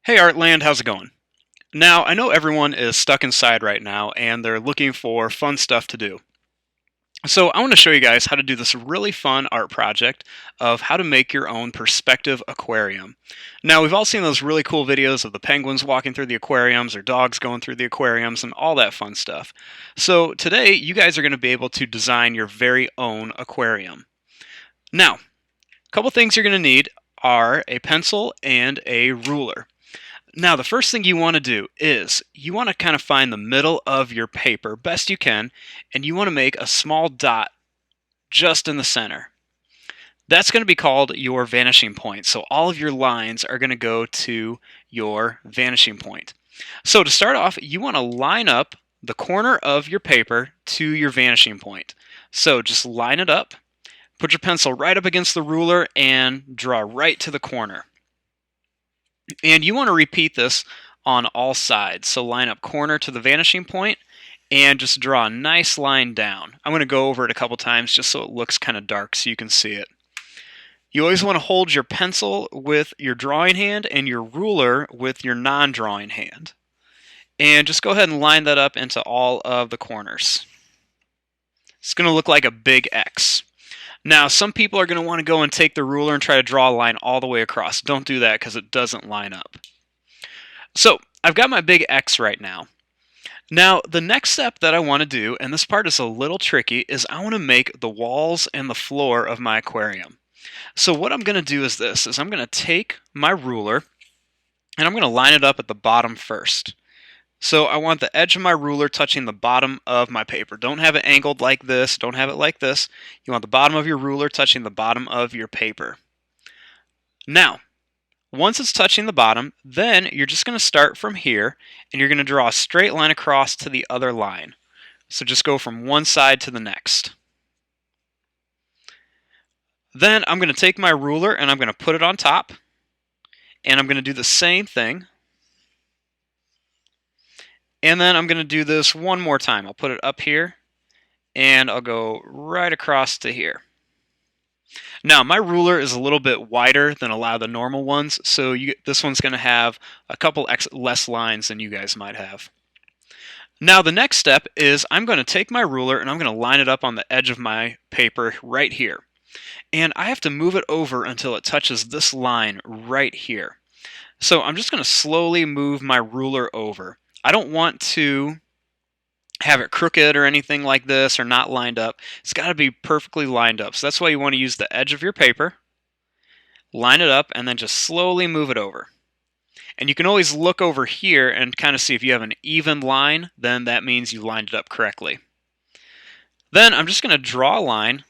Hey Artland, how's it going? Now, I know everyone is stuck inside right now and they're looking for fun stuff to do. So, I want to show you guys how to do this really fun art project of how to make your own perspective aquarium. Now, we've all seen those really cool videos of the penguins walking through the aquariums or dogs going through the aquariums and all that fun stuff. So, today you guys are going to be able to design your very own aquarium. Now, a couple things you're going to need are a pencil and a ruler. Now, the first thing you want to do is you want to kind of find the middle of your paper best you can, and you want to make a small dot just in the center. That's going to be called your vanishing point. So all of your lines are going to go to your vanishing point. So to start off, you want to line up the corner of your paper to your vanishing point. So just line it up, put your pencil right up against the ruler, and draw right to the corner. And you want to repeat this on all sides. So line up corner to the vanishing point and just draw a nice line down. I'm going to go over it a couple times just so it looks kind of dark so you can see it. You always want to hold your pencil with your drawing hand and your ruler with your non-drawing hand. And just go ahead and line that up into all of the corners. It's going to look like a big X. Now, some people are going to want to go and take the ruler and try to draw a line all the way across. Don't do that because it doesn't line up. So, I've got my big X right now. Now, the next step that I want to do, and this part is a little tricky, is I want to make the walls and the floor of my aquarium. So what I'm going to do is this, is I'm going to take my ruler and I'm going to line it up at the bottom first. So I want the edge of my ruler touching the bottom of my paper. Don't have it angled like this. Don't have it like this. You want the bottom of your ruler touching the bottom of your paper. Now, once it's touching the bottom, then you're just going to start from here and you're going to draw a straight line across to the other line. So just go from one side to the next. Then I'm going to take my ruler and I'm going to put it on top. And I'm going to do the same thing. And then I'm going to do this one more time. I'll put it up here, and I'll go right across to here. Now, my ruler is a little bit wider than a lot of the normal ones, so this one's going to have a couple less lines than you guys might have. Now, the next step is I'm going to take my ruler and I'm going to line it up on the edge of my paper right here. And I have to move it over until it touches this line right here. So I'm just going to slowly move my ruler over. I don't want to have it crooked or anything like this or not lined up. It's got to be perfectly lined up. So that's why you want to use the edge of your paper, line it up, and then just slowly move it over. And you can always look over here and kind of see if you have an even line, then that means you lined it up correctly. Then I'm just going to draw a line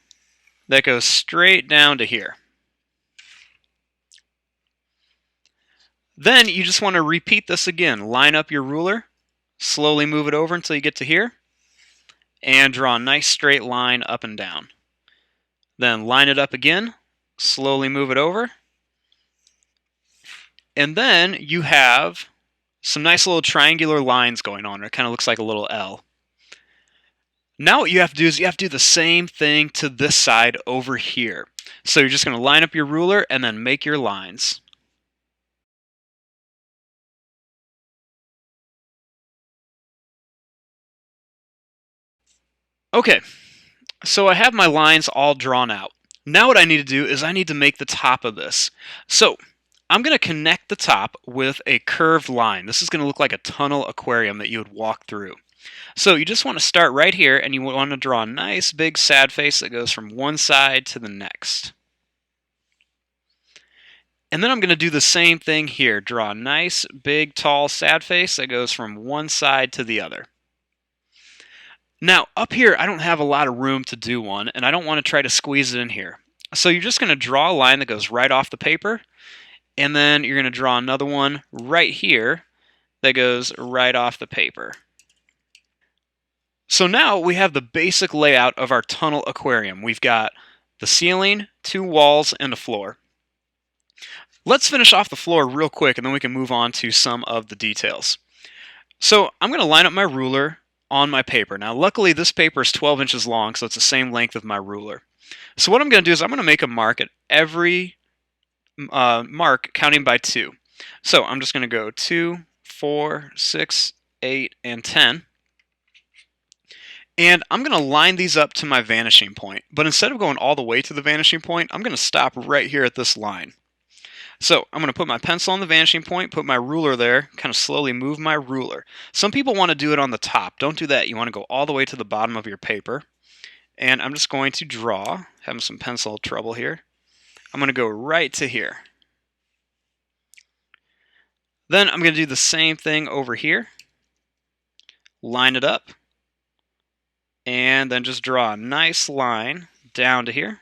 that goes straight down to here. Then you just want to repeat this again. Line up your ruler, slowly move it over until you get to here, and draw a nice straight line up and down. Then line it up again, slowly move it over, and then you have some nice little triangular lines going on. It kind of looks like a little L. Now what you have to do is you have to do the same thing to this side over here. So you're just going to line up your ruler and then make your lines. Okay, so I have my lines all drawn out. Now what I need to do is I need to make the top of this. So I'm going to connect the top with a curved line. This is going to look like a tunnel aquarium that you would walk through. So you just want to start right here and you want to draw a nice big sad face that goes from one side to the next. And then I'm going to do the same thing here. Draw a nice big tall sad face that goes from one side to the other. Now, up here, I don't have a lot of room to do one, and I don't want to try to squeeze it in here. So you're just going to draw a line that goes right off the paper, and then you're going to draw another one right here that goes right off the paper. So now we have the basic layout of our tunnel aquarium. We've got the ceiling, 2 walls, and a floor. Let's finish off the floor real quick, and then we can move on to some of the details. So I'm going to line up my ruler on my paper. Now luckily this paper is 12 inches long, so it's the same length of my ruler. So what I'm going to do is I'm going to make a mark at every mark counting by 2. So I'm just going to go 2, 4, 6, 8, and 10. And I'm going to line these up to my vanishing point. But instead of going all the way to the vanishing point, I'm going to stop right here at this line. So I'm going to put my pencil on the vanishing point, put my ruler there, kind of slowly move my ruler. Some people want to do it on the top. Don't do that. You want to go all the way to the bottom of your paper. And I'm just going to draw. Having some pencil trouble here. I'm going to go right to here. Then I'm going to do the same thing over here. Line it up. And then just draw a nice line down to here.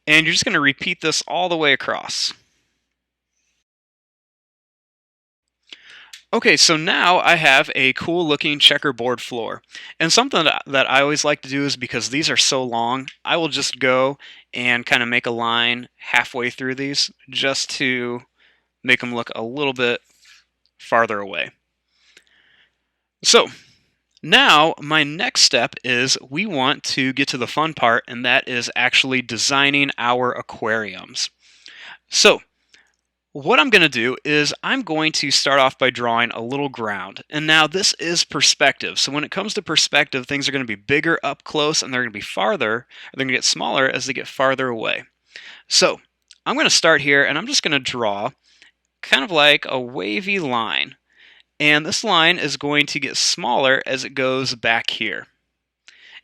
And you're just going to repeat this all the way across. Okay, so now I have a cool looking checkerboard floor. And something that I always like to do is, because these are so long, I will just go and kind of make a line halfway through these just to make them look a little bit farther away. So now my next step is we want to get to the fun part, and that is actually designing our aquariums. So what I'm going to do is I'm going to start off by drawing a little ground. And now this is perspective. So when it comes to perspective, things are going to be bigger up close, and they're going to be farther, or they're going to get smaller as they get farther away. So I'm going to start here, and I'm just going to draw kind of like a wavy line. And this line is going to get smaller as it goes back here.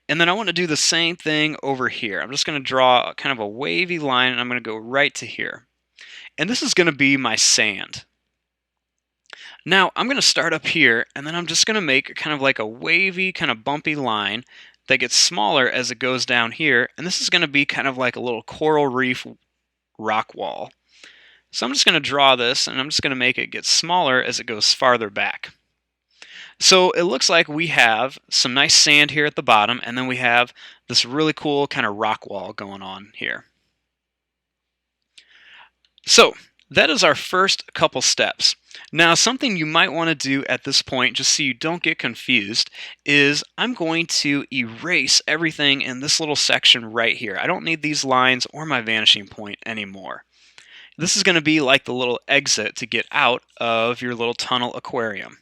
And then I want to do the same thing over here. I'm just going to draw kind of a wavy line, and I'm going to go right to here. And this is going to be my sand. Now I'm going to start up here, and then I'm just going to make kind of like a wavy, kind of bumpy line that gets smaller as it goes down here. And this is going to be kind of like a little coral reef rock wall. So I'm just going to draw this, and I'm just going to make it get smaller as it goes farther back. So it looks like we have some nice sand here at the bottom, and then we have this really cool kind of rock wall going on here. So that is our first couple steps. Now, something you might want to do at this point, just so you don't get confused, is I'm going to erase everything in this little section right here. I don't need these lines or my vanishing point anymore. This is going to be like the little exit to get out of your little tunnel aquarium.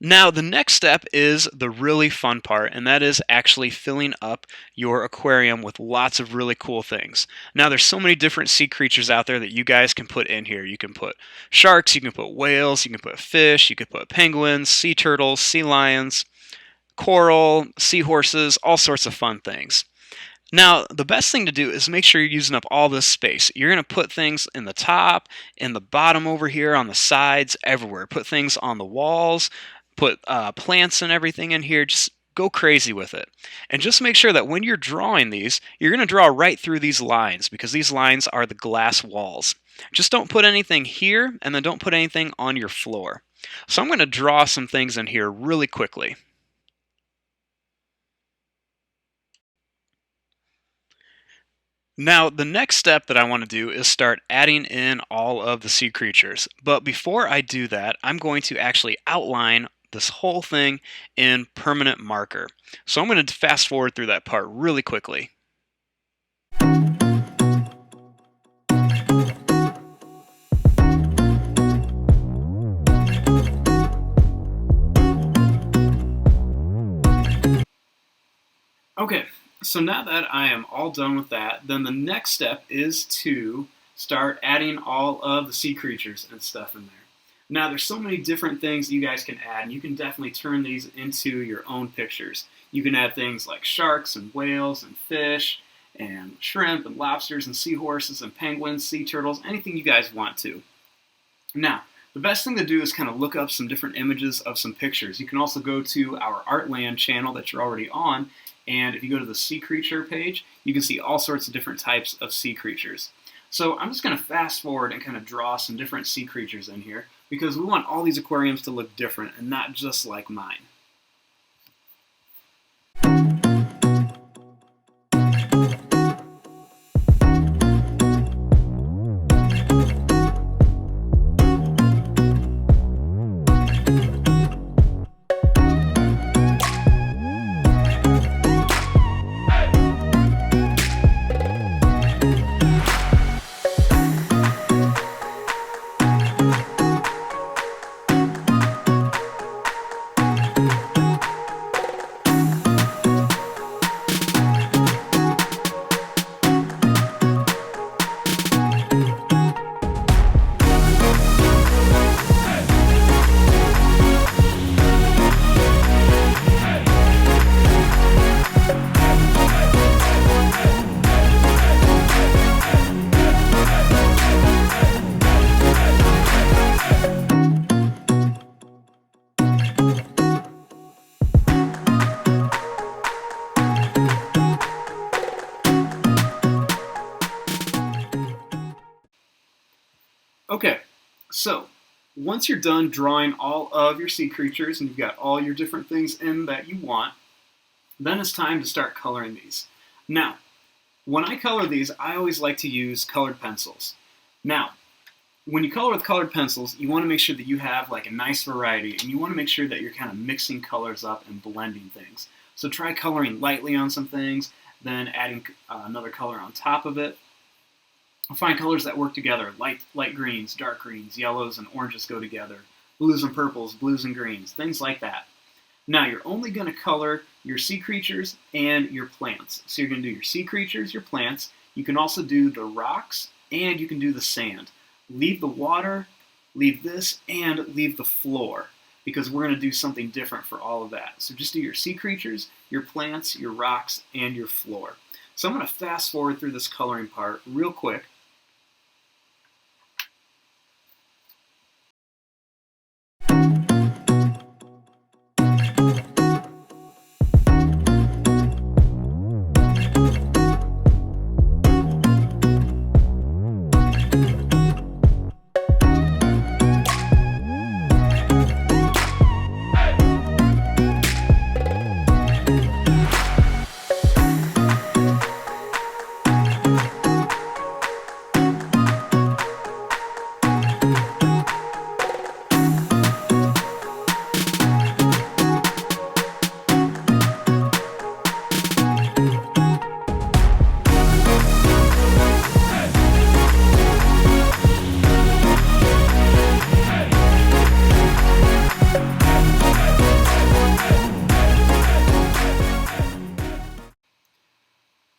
Now, the next step is the really fun part, and that is actually filling up your aquarium with lots of really cool things. Now, there's so many different sea creatures out there that you guys can put in here. You can put sharks, you can put whales, you can put fish, you can put penguins, sea turtles, sea lions, coral, seahorses, all sorts of fun things. Now, the best thing to do is make sure you're using up all this space. You're going to put things in the top, in the bottom over here, on the sides, everywhere. Put things on the walls, put plants and everything in here. Just go crazy with it. And just make sure that when you're drawing these, you're going to draw right through these lines, because these lines are the glass walls. Just don't put anything here, and then don't put anything on your floor. So I'm going to draw some things in here really quickly. Now, the next step that I want to do is start adding in all of the sea creatures. But before I do that, I'm going to actually outline this whole thing in permanent marker. So I'm going to fast forward through that part really quickly. Okay, so now that I am all done with that, then the next step is to start adding all of the sea creatures and stuff in there. Now, there's so many different things you guys can add, and you can definitely turn these into your own pictures. You can add things like sharks and whales and fish and shrimp and lobsters and seahorses and penguins, sea turtles, anything you guys want to. Now, the best thing to do is kind of look up some different images of some pictures. You can also go to our Artland channel that you're already on, and if you go to the sea creature page, you can see all sorts of different types of sea creatures. So I'm just going to fast forward and kind of draw some different sea creatures in here, because we want all these aquariums to look different and not just like mine. Okay, so once you're done drawing all of your sea creatures and you've got all your different things in that you want, then it's time to start coloring these. Now, when I color these, I always like to use colored pencils. Now, when you color with colored pencils, you want to make sure that you have like a nice variety, and you want to make sure that you're kind of mixing colors up and blending things. So try coloring lightly on some things, then adding another color on top of it. Find colors that work together. Light greens, dark greens, yellows and oranges go together. Blues and purples, blues and greens, things like that. Now you're only going to color your sea creatures and your plants. So you're going to do your sea creatures, your plants. You can also do the rocks, and you can do the sand. Leave the water, leave this, and leave the floor, because we're going to do something different for all of that. So just do your sea creatures, your plants, your rocks, and your floor. So I'm going to fast forward through this coloring part real quick.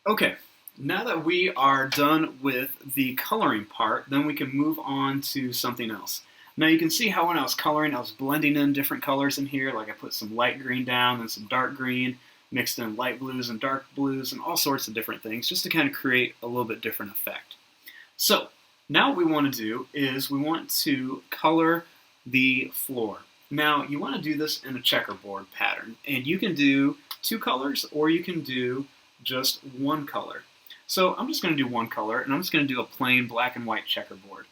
Okay, now that we are done with the coloring part, then we can move on to something else. Now you can see how when I was coloring, I was blending in different colors in here, like I put some light green down and some dark green, mixed in light blues and dark blues and all sorts of different things, just to kind of create a little bit different effect. So now what we want to do is we want to color the floor. Now you want to do this in a checkerboard pattern, and you can do 2 colors or you can do just 1 color. So I'm just going to do 1 color, and I'm just going to do a plain black and white checkerboard.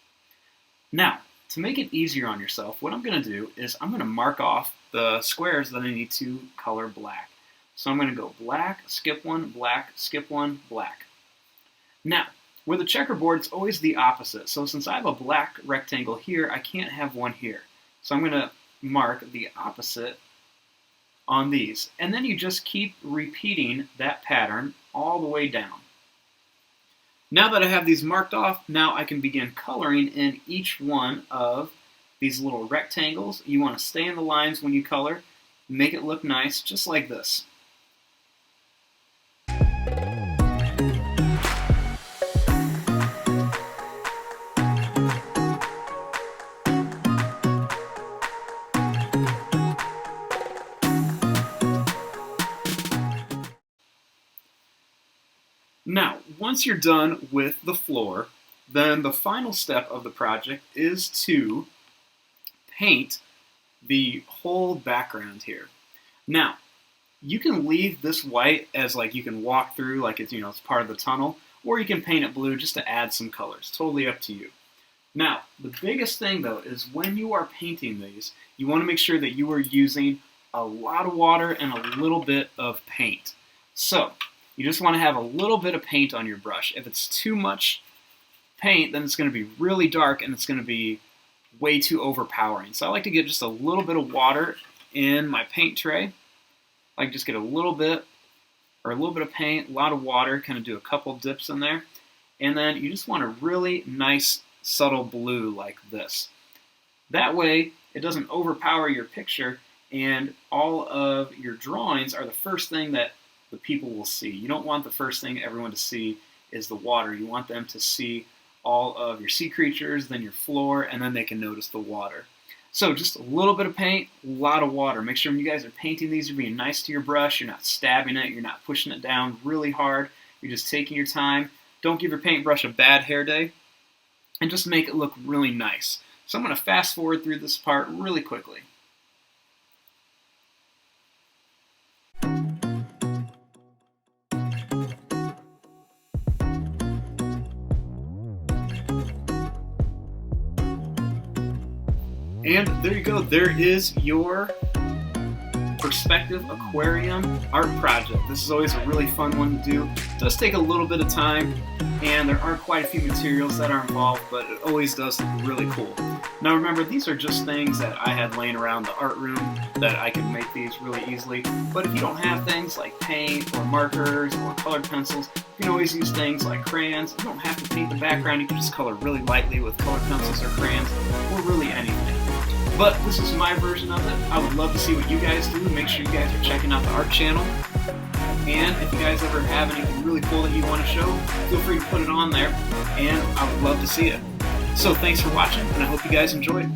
Now, to make it easier on yourself, what I'm going to do is I'm going to mark off the squares that I need to color black. So I'm going to go black, skip 1, black, skip 1, black. Now, with a checkerboard, it's always the opposite. So since I have a black rectangle here, I can't have one here. So I'm going to mark the opposite on these. And then you just keep repeating that pattern all the way down. Now that I have these marked off, now I can begin coloring in each one of these little rectangles. You want to stay in the lines when you color, make it look nice, just like this. Now, once you're done with the floor, then the final step of the project is to paint the whole background here. Now, you can leave this white as like you can walk through like it's, it's part of the tunnel, or you can paint it blue just to add some colors. Totally up to you. Now, the biggest thing though is when you are painting these, you want to make sure that you are using a lot of water and a little bit of paint. So, you just want to have a little bit of paint on your brush. If it's too much paint, then it's going to be really dark and it's going to be way too overpowering. So I like to get just a little bit of water in my paint tray. I just get a little bit of paint, a lot of water, kind of do a couple dips in there. And then you just want a really nice subtle blue like this. That way it doesn't overpower your picture, and all of your drawings are the first thing that the people will see. You don't want the first thing everyone to see is the water. You want them to see all of your sea creatures, then your floor, and then they can notice the water. So just a little bit of paint, a lot of water. Make sure when you guys are painting these, you're being nice to your brush, you're not stabbing it, you're not pushing it down really hard, you're just taking your time. Don't give your paintbrush a bad hair day, and just make it look really nice. So I'm going to fast forward through this part really quickly. And there you go. There is your Perspective Aquarium art project. This is always a really fun one to do. It does take a little bit of time, and there are quite a few materials that are involved, but it always does look really cool. Now remember, these are just things that I had laying around the art room that I can make these really easily. But if you don't have things like paint or markers or colored pencils, you can always use things like crayons. You don't have to paint the background. You can just color really lightly with colored pencils or crayons, or really anything. But this is my version of it. I would love to see what you guys do. Make sure you guys are checking out the art channel. And if you guys ever have anything really cool that you want to show, feel free to put it on there, and I would love to see it. So thanks for watching, and I hope you guys enjoyed.